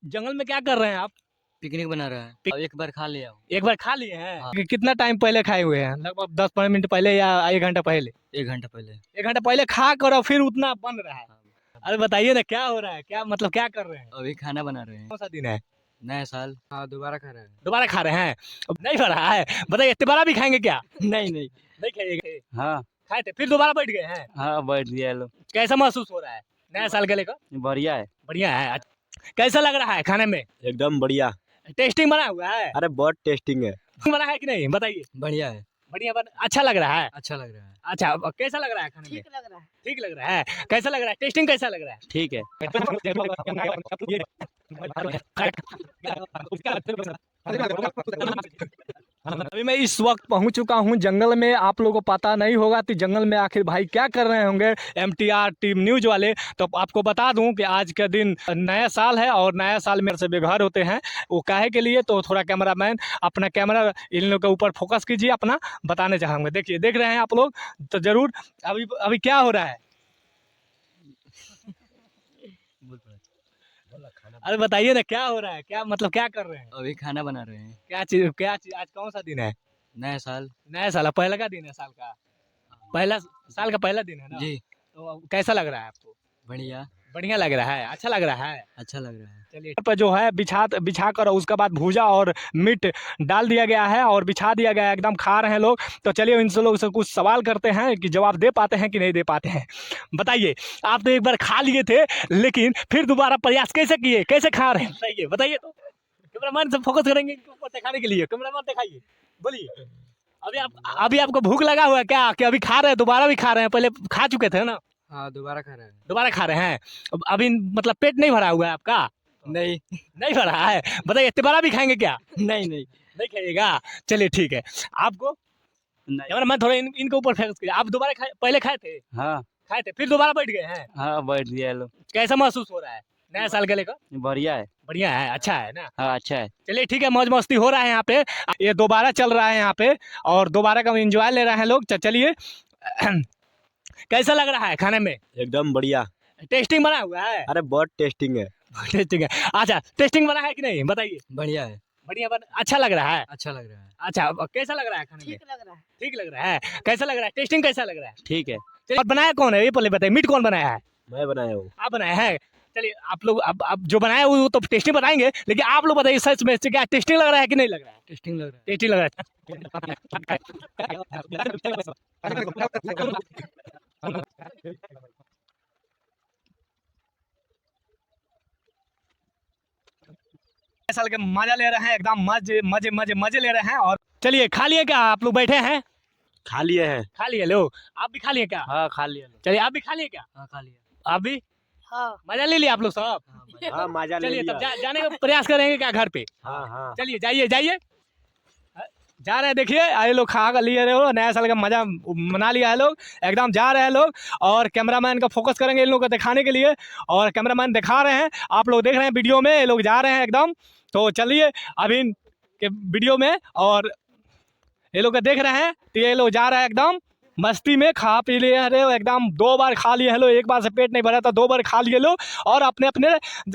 जंगल में क्या कर रहे हैं आप? पिकनिक बना रहा है। अब एक बार खा लिया हूँ। एक बार खा लिए हैं? हाँ। कितना टाइम पहले खाए हुए हैं? लगभग 10-15 मिनट पहले या 1 घंटा पहले? 1 घंटा पहले। 1 घंटा पहले खा कर और फिर उतना बन रहा है। हाँ। अरे बताइए ना क्या हो रहा है? क्या मतलब क्या कर रहे हैं? अभी खाना बना रहे हैं। कौन सा दिन है? नया साल। हाँ, दोबारा खा रहे हैं। दोबारा खा रहे हैं? अब नहीं हो रहा है? बताइए दोबारा भी खाएंगे क्या? नहीं नहीं। नहीं खाइएगा? हाँ खाए थे फिर दोबारा बैठ गए हैं? हाँ, बैठ गया लोग। कैसा महसूस हो रहा है नया साल के लेकर? बढ़िया है। बढ़िया है। कैसा लग रहा है खाने में? एकदम बढ़िया। टेस्टिंग बना हुआ है? अरे बहुत टेस्टिंग है। बना है कि नहीं बताइए? बढ़िया है। बढ़िया अच्छा लग रहा है? अच्छा लग रहा है। अच्छा अब कैसा लग रहा है खाने में? ठीक लग रहा है। ठीक लग रहा है। कैसा लग रहा है? टेस्टिंग कैसा लग रहा है? ठीक है। अभी मैं इस वक्त पहुंच चुका हूं जंगल में। आप लोगों को पता नहीं होगा कि जंगल में आखिर भाई क्या कर रहे होंगे MTR टीम न्यूज वाले। तो आपको बता दूं कि आज के दिन नया साल है और नया साल मेरे से बेघर होते हैं। वो काहे के लिए तो थोड़ा कैमरामैन अपना कैमरा इन लोगों के ऊपर फोकस कीजिए, अपना बताने चाहूँगा। देखिए देख रहे हैं आप लोग तो जरूर। अभी अभी क्या हो रहा है? अरे बताइए ना क्या हो रहा है? क्या मतलब क्या कर रहे हैं? अभी खाना बना रहे हैं। क्या चीज आज कौन सा दिन है? नया साल। नया साल पहला का दिन है साल का? पहला साल का पहला दिन है ना? जी। तो कैसा लग रहा है आपको? बढ़िया। बढ़िया लग रहा है? अच्छा लग रहा है? अच्छा लग रहा है। चलिए पर जो है बिछा कर उसके बाद भूजा और मीट डाल दिया गया है और बिछा दिया गया है। एकदम खा रहे हैं लोग। तो चलिए इनसे लोग से कुछ सवाल करते हैं कि जवाब दे पाते हैं कि नहीं दे पाते हैं। बताइए आप तो एक बार खा लिए थे लेकिन फिर दोबारा प्रयास कैसे किए? कैसे खा रहे हैं बताइए बताइए तो। कैमरामैन से फोकस करेंगे इनके ऊपर दिखाने के लिए। कैमरामैन दिखाइए, बोलिए। अभी आपको भूख लगा हुआ है क्या कि अभी खा रहे हैं? दोबारा भी खा रहे हैं? पहले खा चुके थे ना? हाँ, दोबारा खा रहे हैं। दोबारा खा रहे हैं? अभी मतलब पेट नहीं भरा हुआ है आपका? नहीं नहीं भरा है? बताइए दोबारा भी खाएंगे क्या? नहीं नहीं। नहीं खाइएगा? चलिए ठीक है। आपको नहीं। मैं थोड़ा इनके ऊपर फोकस कीजिए। आप दोबारा पहले खाए थे? हाँ खाए थे फिर दोबारा बैठ गए हैं? हाँ, बैठ गया लोग। कैसा महसूस हो रहा है नया साल के लेकर? बढ़िया है। बढ़िया है, अच्छा है ना? हाँ, अच्छा है। चलिए ठीक है, मौज मस्ती हो रहा है यहाँ पे। ये दोबारा चल रहा है यहाँ पे और दोबारा का एंजॉय ले रहे हैं लोग। चलिए कैसा लग रहा है खाने में? एकदम बढ़िया। टेस्टिंग बना हुआ है? अरे बहुत टेस्टिंग है। टेस्टिंग है। अच्छा टेस्टिंग बना है कि नहीं बताइए? बढ़िया है। बढ़िया अच्छा लग रहा है? अच्छा लग रहा है। अच्छा अब कैसा लग रहा है खाने में? ठीक लग रहा है। ठीक लग रहा है। कैसा लग रहा है? टेस्टिंग कैसा लग रहा है? ठीक है। चलिए, और बनाया कौन है ये पहले बताइए? मीट कौन बनाया है? मैं बनाया हूँ। आप बनाए हैं? चलिए आप लोग अब जो बनाए वो तो टेस्टिंग बताएंगे लेकिन आप लोग बताइए सच में क्या टेस्टिंग लग रहा है कि नहीं लग रहा है? टेस्टिंग लग रहा है। टेस्टिंग लग रहा है। साल के मजा ले रहे हैं, एकदम मजे मजे मजे मजे ले रहे हैं। और चलिए खा लिए क्या? आप लोग बैठे हैं? खा लिए हैं। खा लिए लोग? आप भी खा लिए क्या? हाँ, खा लिया लोग। चलिए आप भी खा लिए क्या? हाँ, खा लिया। आप भी हाँ। मजा ले लिया आप लोग सब? हाँ, बढ़िया। हाँ, मजा ले चलिए लिया। तब जाने का प्रयास करेंगे क्या घर पे? हाँ हाँ। चलिए जाइए जाइए। जा रहे हैं, देखिए आए लोग खा कर लिए रहे हो। नया साल का मजा मना लिया है लोग, एकदम जा रहे हैं लोग। और कैमरामैन का फोकस करेंगे इन लोगों को दिखाने के लिए और कैमरामैन दिखा रहे हैं। आप लोग देख रहे हैं वीडियो में, ये लोग जा रहे हैं एकदम। तो चलिए अभी के वीडियो में और ये लोग देख रहे हैं तो ये लोग जा रहे हैं एकदम मस्ती में। खा पी लिए रहे हो एकदम, 2 बार खा लिए हैं लोग। एक बार से पेट नहीं भरा था, 2 बार खा लिए लोग और अपने अपने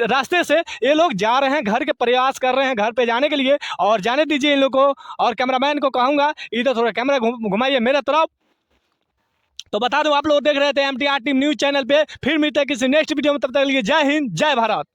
रास्ते से ये लोग जा रहे हैं घर के प्रयास कर रहे हैं घर पे जाने के लिए। और जाने दीजिए इन लोग को। और कैमरामैन को कहूँगा इधर थोड़ा कैमरा घुमाइए मेरे तरफ। तो बता दूं आप लोग देख रहे थे MTR टीम न्यूज़ चैनल पे। फिर मिलते हैं किसी नेक्स्ट वीडियो में, तब तक के लिए जय हिंद जय भारत।